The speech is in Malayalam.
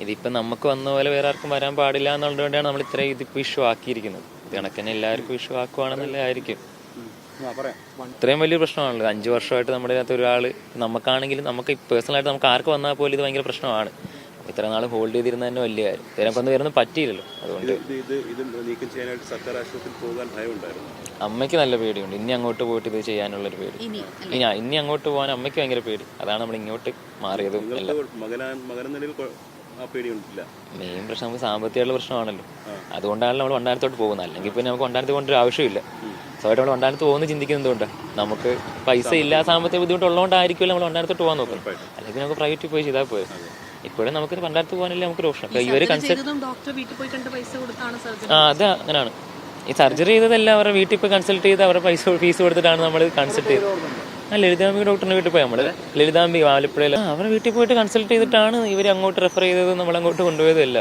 ഇതിപ്പോൾ നമുക്ക് വന്ന പോലെ വേറെ ആർക്കും വരാൻ പാടില്ല എന്നുള്ളതുകൊണ്ടാണ് നമ്മൾ ഇത്രയും ഇതിപ്പോൾ ഇഷ്യൂ ആക്കിയിരിക്കുന്നത്. ഇത് കണക്കിന് എല്ലാവർക്കും ഇഷ്യൂ ആക്കുവാണെന്നല്ലായിരിക്കും. ഇത്രയും വലിയ പ്രശ്നമാണല്ലോ. 5 വർഷമായിട്ട് നമ്മുടെ അകത്ത് ഒരാൾ, നമുക്കാണെങ്കിലും നമുക്ക് പേഴ്സണലായിട്ട് നമുക്ക് ആർക്ക് വന്നാൽ പോലും ഇത് ഭയങ്കര പ്രശ്നമാണ്. ഇത്ര നാൾ ഹോൾഡ് ചെയ്തിരുന്ന തന്നെ വലിയ കാര്യം. ഇത്രയും വന്ന് വരുന്നത് പറ്റിയില്ലല്ലോ. അതുകൊണ്ട് അമ്മയ്ക്ക് നല്ല പേടിയുണ്ട്. ഇനി അങ്ങോട്ട് പോയിട്ട് ഇത് ചെയ്യാനുള്ളൊരു പേടി. ഇനി അങ്ങോട്ട് പോകാൻ അമ്മയ്ക്ക് ഭയങ്കര പേടി. അതാണ് നമ്മൾ ഇങ്ങോട്ട് മാറിയതും എല്ലാം. മെയിൻ പ്രശ്നം നമുക്ക് സാമ്പത്തികമായിട്ടുള്ള പ്രശ്നമാണല്ലോ. അതുകൊണ്ടാണല്ലോ നമ്മൾ വണ്ടാനത്തോട്ട് പോകുന്നത്. അല്ലെങ്കിൽ പിന്നെ നമുക്ക് വണ്ടാനത്ത് കൊണ്ടൊരു ആവശ്യമില്ല. സ്വയമായിട്ട് നമ്മൾ വണ്ടാനത്ത് പോകുന്നത് ചിന്തിക്കുന്നത് എന്തുകൊണ്ടാണ്? നമുക്ക് പൈസ ഇല്ല, സാമ്പത്തിക ബുദ്ധിമുട്ടുള്ളതുകൊണ്ടായിരിക്കുമല്ലോ നമ്മൾ വണ്ടാനത്തോട്ട് പോകാൻ നോക്കുന്നത്. അല്ലെങ്കിൽ നമുക്ക് പ്രൈവറ്റിൽ പോയി ചെയ്താൽ പോയത്. ഇപ്പോഴും നമുക്ക് വണ്ടാനത്ത് പോകാനല്ലേ നമുക്ക് ഓപ്ഷൻ. ഇവര് അത് അങ്ങനെയാണ്. ഈ സർജറി ചെയ്തതെല്ലാം അവരുടെ വീട്ടിൽ പോയി കൺസൾട്ട് ചെയ്ത് അവരുടെ ഫീസ് കൊടുത്തിട്ടാണ് നമ്മൾ കൺസൾട്ട് ചെയ്തത്. ലളിതാംബിക ഡോക്ടറിന്റെ വീട്ടിൽ പോയി നമ്മൾ. ലളിതാംബിക ആലപ്പുഴയിൽ അവരുടെ വീട്ടിൽ പോയിട്ട് കൺസൾട്ട് ചെയ്തിട്ടാണ് ഇവർ അങ്ങോട്ട് റെഫർ ചെയ്തത്, നമ്മളങ്ങോട്ട് കൊണ്ടുപോയതല്ല.